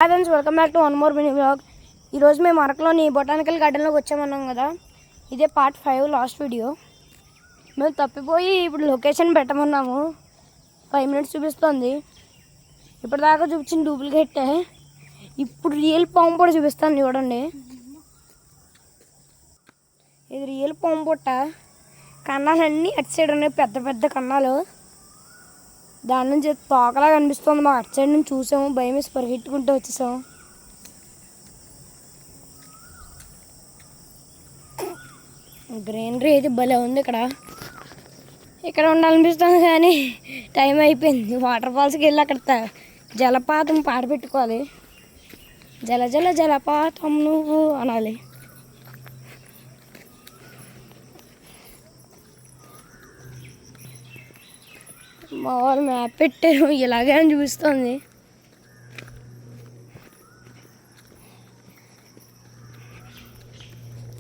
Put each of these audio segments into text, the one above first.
Hi friends, welcome back to one more mini blog. ఈరోజు మేము అరకులోని botanical గార్డెన్లోకి వచ్చామన్నాం కదా. ఇదే పార్ట్ 5 లాస్ట్ వీడియో. మేము తప్పిపోయి ఇప్పుడు లొకేషన్ పెట్టమన్నాము. 5 మినిట్స్ చూపిస్తుంది. ఇప్పటిదాకా చూపించిన డూప్లికేట్. ఇప్పుడు రియల్ పాము కూడా చూపిస్తాను చూడండి. ఇది రియల్ పాము పుట్ట. కన్నాలన్నీ అటు సైడ్ ఉన్నాయి, పెద్ద పెద్ద కన్నాలు. దాని నుంచి తోకలా కనిపిస్తుంది. మాకు అటు సైడ్ నుంచి చూసాము, భయం వేసి పరిగెట్టుకుంటూ వచ్చేసాము. గ్రీనరీ అయితే భలే ఉంది. ఇక్కడ ఉండాలనిపిస్తుంది కానీ టైం అయిపోయింది. వాటర్ ఫాల్స్కి వెళ్ళి అక్కడ జలపాతం పాట పెట్టుకోవాలి. జల జల జలపాతం నువ్వు అనాలి. మా వాళ్ళు మ్యాప్ పెట్టారు, ఇలాగే అని చూపిస్తుంది.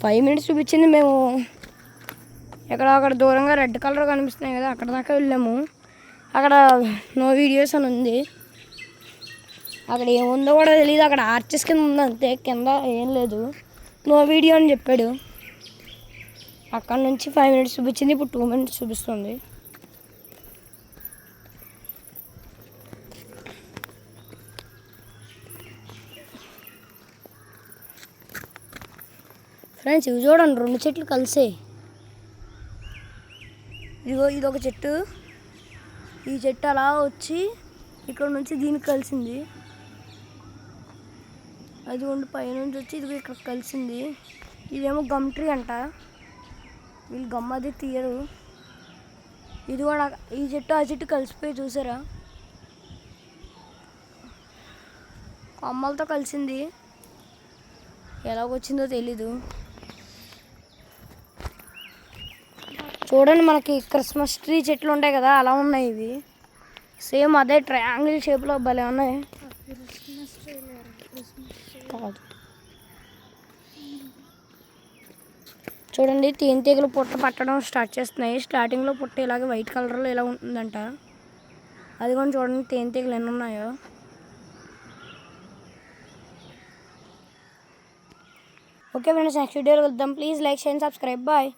ఫైవ్ మినిట్స్ చూపించింది. మేము అక్కడ దూరంగా రెడ్ కలర్ కనిపిస్తున్నాయి కదా, అక్కడ దాకా వెళ్ళాము. అక్కడ నో వీడియోస్ అని ఉంది. అక్కడ ఏముందో కూడా తెలియదు. అక్కడ ఆర్చెస్ కింద ఉంది అంతే, కింద ఏం లేదు. నో వీడియో అని చెప్పాడు. అక్కడ నుంచి 5 మినిట్స్ చూపించింది, ఇప్పుడు 2 మినిట్స్ చూపిస్తుంది. ఫ్రెండ్స్ ఇవి చూడండి, 2 చెట్లు కలిసే. ఇదొక చెట్టు. ఈ చెట్టు అలా వచ్చి ఇక్కడ నుంచి దీనికి కలిసింది. అది ఉండి పైనుంచి వచ్చి ఇది ఇక్కడ కలిసింది. ఇదేమో గమ్ ట్రీ అంట. వీళ్ళు గమ్ అది తీయరు. ఇది కూడా ఈ చెట్టు ఆ చెట్టు కలిసిపోయి చూసారా, కొమ్మలతో కలిసింది. ఎలాగొచ్చిందో తెలీదు. చూడండి, మనకి క్రిస్మస్ ట్రీ చెట్లు ఉంటాయి కదా, అలా ఉన్నాయి ఇవి. సేమ్ అదే ట్రయాంగిల్ షేప్లో భలే ఉన్నాయి. కాదు, చూడండి, తేనెటీగలు పుట్ట పట్టడం స్టార్ట్ చేస్తున్నాయి. స్టార్టింగ్లో పుట్ట ఇలాగే వైట్ కలర్లో ఇలా ఉంటుందంట. అది కూడా చూడండి, తేనెటీగలు ఎన్ని ఉన్నాయో. ఓకే ఫ్రెండ్స్, నెక్స్ట్ వీడియోలో వెళ్దాం. Please like, share, subscribe. Bye.